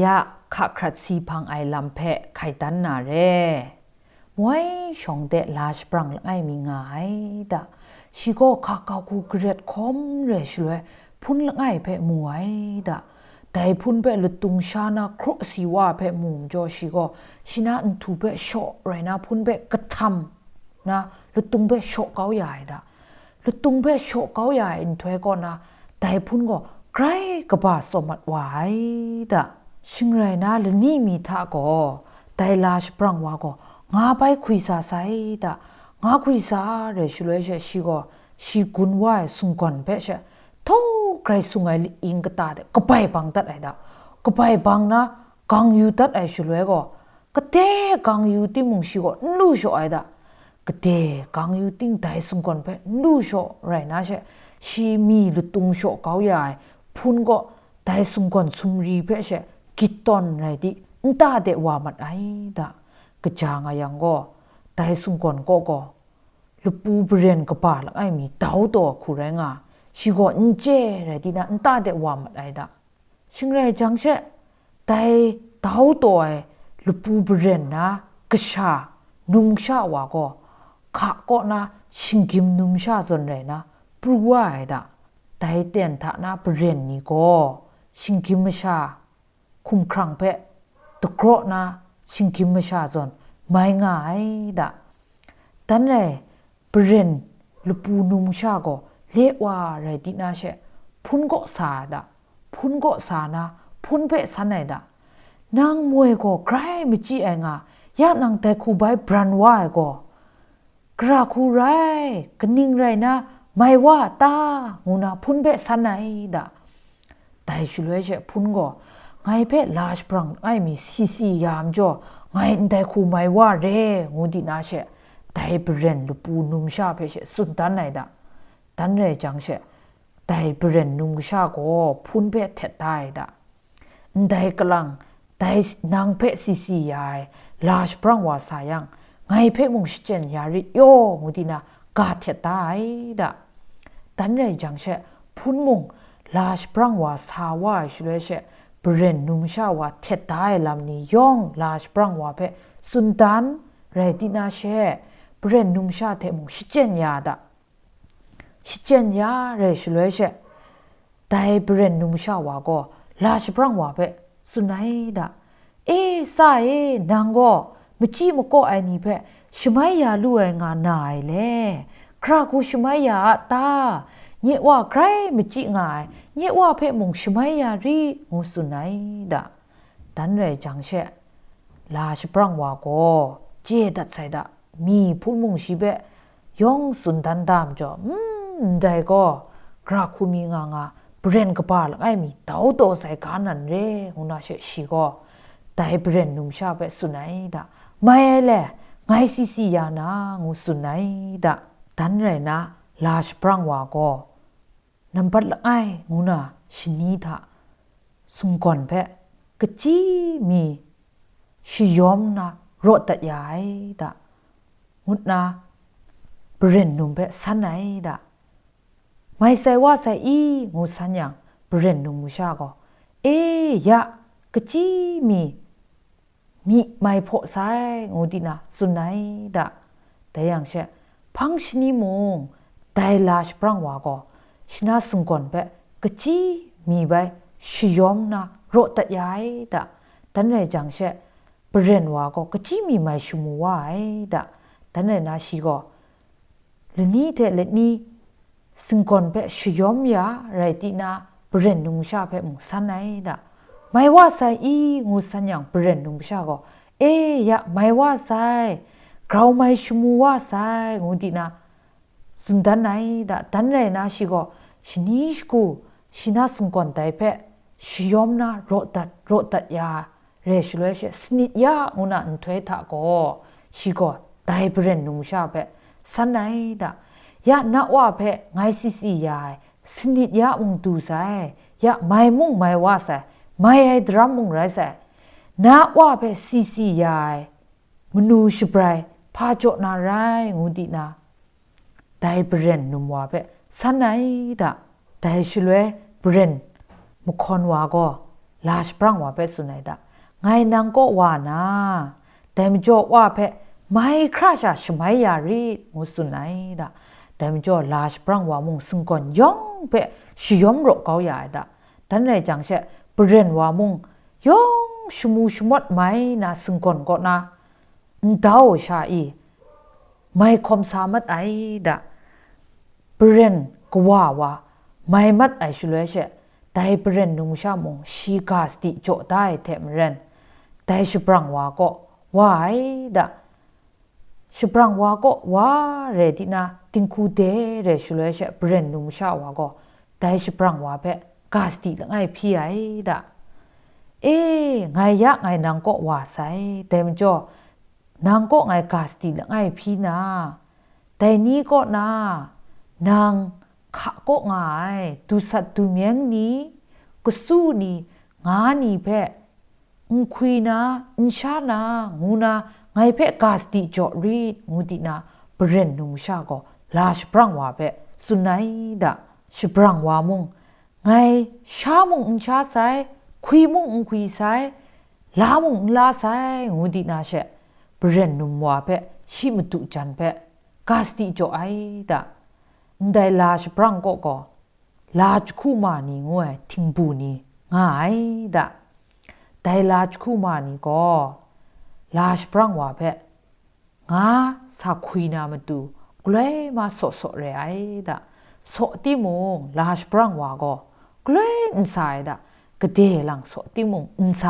ยะขะครัดสีพังไอลำเพะไข่ตันนาเร่มวยชงเดลาชปรังไอมีงายดะชิโกขะกากูเกลียดคอมเรชเลยพุ่นไอเพะมวยดะแต่พุ่นเปลุตุงชานาครสีว่าเพะมุมจอชิโกชินาอันทูเปะโชไรนะพุ่นเปะกระทำนะลุตุงเปะโชเกาใหญ่ดะลุตุงเปะโชเกาใหญ่อินทเวก่อนนะแต่พุ่นก็ไกรกบาสมัดไว้ดะชิงไรนะลนี่มีท่าก็แต่ลาชปรังว่าก็งาไปคุยซาไซดะงาคุยซาเรชุเลเชชิก็ชิกุนว่าสุงก่อนเปเชทูไกรสุงไออิงกตาเดก็ไปบังตัดไอดะก็ไปบังนะกังยูตัดไอชุเลก็ก็เตกังยูติมุงชิก็นู่ชไอดะก็เตกังยูติงไดสุงก่อนเปนู่ชไรนะเชชีมีลุตุงโชเกาใหญ่พุ่นก็ไดสุงก่อนสุมรีเปเชกิตอนไรดินตาเดว่ามัดไอดะกะจางอายังก็ไดสุงก่อนก็ลุปูเบรนกป่าลักไอมีดาวตัวคูแรงอ่ะชิก็อินเจไรดินะนตาเดว่ามัดไอดะชิงไรจังเชไดดาวตัวลุปูเบรนนะกะชานุงชาว่าก็ขะก็นะชิงกิมนุงชาจนไรนะปรูว่าไอดะไดเตียนทะนะเบรนนี่ก็ชิงกิมชาคุมครังเพะตะโกรนะชิงกิมชาจนไม่ง่ายดะตันเลยเปรนลูปูนุมชาก็เละว่าไรดินาเชพุนก็สาดะพุนก็สานะพุนเปะสันไหนดะนางมวยก็ใครไม่จีเองอ่ะยากนางแต่คูใบบรันว่าก็กระคูไรกนิ่งไรนะไม่ว่าตางูนะพุนเปะสันไหนดะแต่ชุเลยเชพุนก็ไงเพะลาชปรังไอมีซียามจ่อไงแต่คูไม่ว่าเร่งูดินาเชแต่เบรนลูปูนุมชาเพเชสุดตันไหนดะตันเรจังเชแต่เบรนนุมชาก็พุนเพะเทตได้ดะแต่กำลังแต่นางเพะซียายลาชปรังว่าสายังไงเพะมุงชิเจนยาริโยงูดินากาเทตได้ดะตันเรจังเชพุนมุงลาชปรังว่าสาวาชเลยเชเบรนนุมชาว่าเทตได้ลำนี้ย่องลาชปรังว่าเพสุนดันไรดินาเชเบรนนุมชาเทมุงชิเจนยาดะชิเจนยาเรชเลยเชแต่เบรนนุมชาว่าก็ลาชปรังว่าเพสุนัยดะสายนางก็มจีมก็ไอนี่เพชมัยยาลู่ไองานายเลครากูชมัยยาตาเยว่าใครมจีง่ายเยว่าเพมุงชมัยยารีงูสุนัยดะตันเรจังเชลาชปรังว่าก็เจดัดใส่ดะมีพูดมุงชิเบยองสุนดันดามจ่อได้ก็กราคูมีงาเบรนกบาลไอมีเต้าโตใส่การนั่นเร่หุนาเชชิก็แต่เบรนนุมชาเปสุนัยดะไม่แหละไงซียานางูสุนัยดะตันเรนะลาชปรังว่าก็นับปัดไองูนาชินีทะสุงก่อนเพกจีมีชิยอมนะโรตัดยายดะงุดนะเบรนนุมเพสันไหนดะไม่ใส่ว่าใส่งูสัญญาเบรนนุมชาก็ยะกจีมีไม่พอใส่งูดินะสุนัยดะแต่ยังเช่พังชนิมงแต่ลาชปรังว่าก็ชนะสุงก่อนเพกจีมีใบชิยอมนะโรตัดยายดะตันเลยจังเช่เบรนว่าก็กจีมีไม่ชุมว่าดะตันเลยนาชิก็เลนี่เทเลนี่สุงก่อนเพชิยอมยาไรตินาเบรนนุงชาเพมุงสันไหนดะไม่ว่าใส่งูสัญญาเบรนนุงชาก็ยะไม่ว่าใส่กราวไม่ชุมว่าใส่งูดินาสุนดันไหนดะตันเลยนาชิก็ชนิชกูชินาสุงก่อนไตเพชิยอมนะโรตัดยาเรชเลยสนิดยาอุนันถวยทะก็ชิก็ไตเบรนนุงชาเพสันไหนดะยะนักว่าเพไงซียายสนิดยาอุงตูใส่ยะไม่มุงไม่ว่าใส่ไม่ให้ดรัมมุงไรใส่นักว่าเพซียายมนูชบรายพาจนาไรงูดีนาไดเบรนนุมว่าเพสันไหนดะไดชลวยเบรนมุคอนว่าก็ ลาชปรังว่าเป็ดสุนัยดะไงนางก็ว่านะแต่มจ่อว่าเป็ดไม่คราชาชไม่ยารีมุสุนัยดะแต่มจ่อลาชปรังว่ามุงซึ่งก่อนย่องเป็ดชิยอมรกเขาใหญ่ดะแต่ในจังเช่เปลี่ยนว่ามุงย่องชมูชมดไม่นะซึ่งก่อนก็นะดาวชาอีไม่คมสามัดไอดะเปลี่ยนก็ว่าไม่มัดไอชุเลเชแต่เปลี่ยนนุ่งชามงชีกาสติโจได้เทมเรนแต่ชุปรังว่าก็ว่าไอดะชุปรังว่าก็ว่าเรดินะติงคูเดเรชุเลเชเปลี่ยนนุ่งชาว่าก็แต่ชุปรังว่าเปกาสติละไงพี่ไอดะไงยะไงนางก็ว่าไซเต็มจ่อนางก็ไงกาสติละไงพี่นาแต่นี้ก็นานางขะก็ไงตุสัตตุเมียงนี้ก็สู้นี่งานี่เพ่คุยนะชานางูนาไงเพ่กาสติจ่อรีงูตินาเปรนนุงชาก็ลาชปรังว่าเพ่สุนัยดะชปรังว่ามุงไงชามุงชาไซคุยมุงคุยไซลามุงลาไซงูตินาเชเปรนนุมว่าเพ่ชิมตุจันเพ่กาสติจ่อไอดะได้ลาชปรังก็ลาจคูมานี่งวยทิงปูนี่ง่ายดะได้ลาจคูมานี่ก็ลาชปรังว่าเพ่งาสักคุยนามาดูกเลยมาสดเรไอดะสดที่มงลาชปรังว่าก็กเลยอินไซดะก็เดลังสดที่มงอินไซ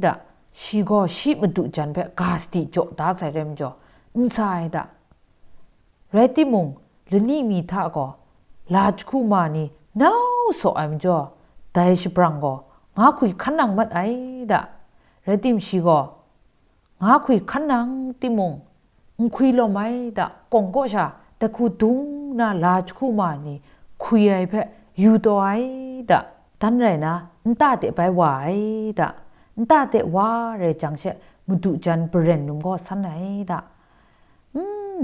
ดะชีก็ชีมาดูจันเพ่กาสติจ่อตาใส่เร็มจ่ออินไซดะเรติมงลนี่มีท่าก็ลาจคูมานี่น้าวโซอัมจ่อแต่ชปรังก็งาคุยขันนังมัดไอดะเรติมชีก็งาคุยขันนังติมงคุยลมไอดะกงก็ชาแต่คูดุงน่าลาจคูมานี่คุยไอเพ่ยูตัวไอดะทันไรนะนตาเตไปว่าไอดะนตาเตว่าเรจังเชมุดุจันเปรนนุงก็สันไอดะ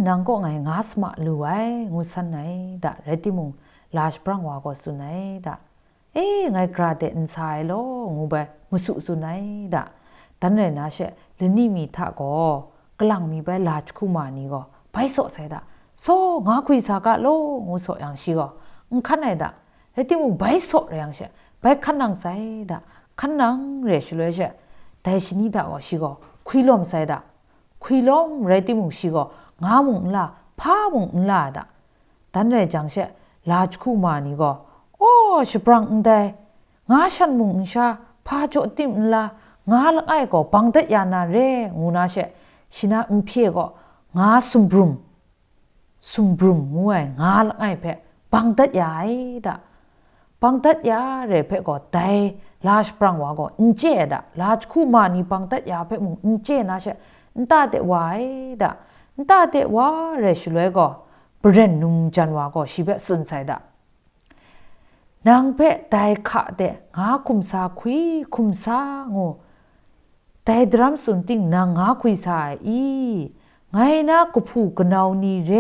นางก็ไงงาสมาลูไว้งูสันไหนดะเรติมุงลาชปรังว่าก็สุนัยดะไงกราเดนไซโลงูไปมุสุสุนัยดะตันเรนะเชลนี่มีท่าก็กลังมีไปลาชคุมานี่ก็ไปโซใส่ดะโซงาคุยสากะโลงูโซยังชีก็ขันไหนดะเรติมุงไปโซเรยังเชไปขันนังใส่ดะขันนังเรชเลยเชแต่ชนิดะก็ชีก็คุยลมใส่ดะคุยลมเรติมุงชีก็งามุงลาพามุงลาดะตันเรจังเชลาจคูมานี่ก็ชปรังได้งาฉันมุงชาพาโจติมลางาละไอก็ปังเตยานาเรงูนาเชชินาเพียก็งาสุมบรุมงวยงาละไอเพปังเตยาไอดะปังเตยาเรเพก็ไดลาชปรังว่าก็เจดะลาจคูมานี่ปังเตยาเพมุงเจนาเชตาเตวายดะตาเตว่าเรชเลยก็เปรนนุงจันว่าก็ชีเบสุนไซดะนางเปไดขะเตงาคุมซาคุยคุมซางูไดดรัมสุนติงนางงาคุยซาไงนะกุผูกนาวนี่เร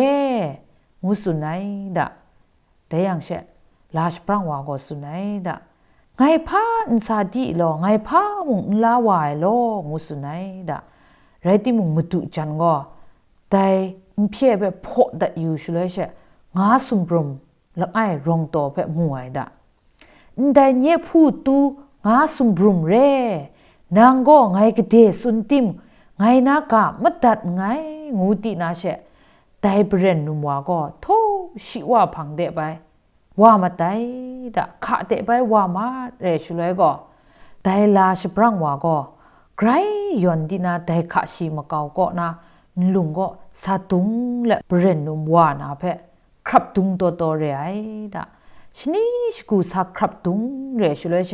งูสุนัยดะแต่ยังเชลาชปรังว่าก็สุนัยดะไงพาอินซาดีโลไงพามุงลาวายโลงูสุนัยดะไรติมุงมุตุจันก็แต่เพียแบบพอดัดอยู่ช่วยเชงาสุมบรมแล้วไอ้รองตัวแบบมวยดะแต่เนี่ยพูดตูงาสุมบรมเร่นางก็ไงก็เดสุนติมไงนากะมัดดัดไงงูตีนาเชแต่เปรนนุมว่าก็โทชิว่าพังเดไปว่ามาไตดะขะเดไปว่ามาเรช่วยก็แต่ลาชปรังว่าก็ใครยอนดีนาแต่ขะชีมาเกาก็นะลุงก็ซาตุงและเปรนนุมว่านาเพครับตุงตัวเรไอดะชนิชกูซาครับตุงเรช่วยเช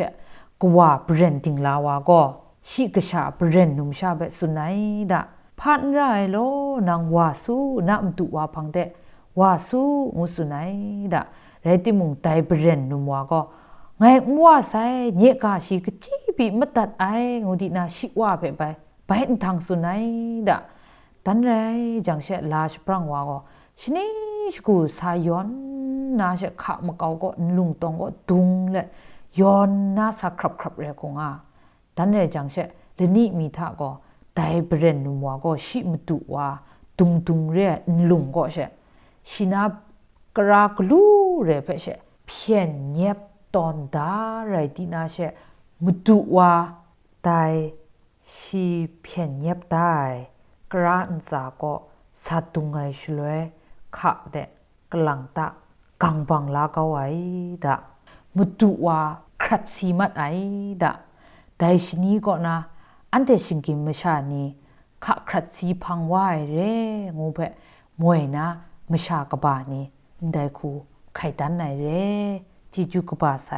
กว่าเปรนติงลาวาก็ชิกชาเปรนนุมชาเบสุนัยดะพันไรโลนางวาสูนัมตุวาพังเตวาสูมุสุนัยดะเรติมุงไตเปรนนุมวาก็ไงมัวใส่เนกาชีกจีบีมัดตัดไองูดีนาชิว่าไปทางสุนัยดะตันไรจังเชลาชปรังวาก็ชนิชกูสายอนนาเชขะมะเกาก็ลุงตองก็ดุงเลย ย้อนน่าสักครับเรกงดันเรจังเชเลนี่มีท่าก็ไดเบรนนัวก็ชิมตุว่าตุงเรลุงก็เชชินากรากลูเรเพเชเพียนเงียบตอนดาไรตินาเชมุตุว่าไดชีเพียนเงียบได้กระอันจาก็สัตุงไงช่วยขะเดกลังตะกังบังลากเอาไว้ดะมุตุว่าครัดซีมัดไอดะแต่ชนี้ก็นะอันเดชิงกิมมชานีขะครัดซีพังไว้เร่งูเปมวยนะมชากบานีได้คูไข่ตันไหนเร่จีจูกบาไซ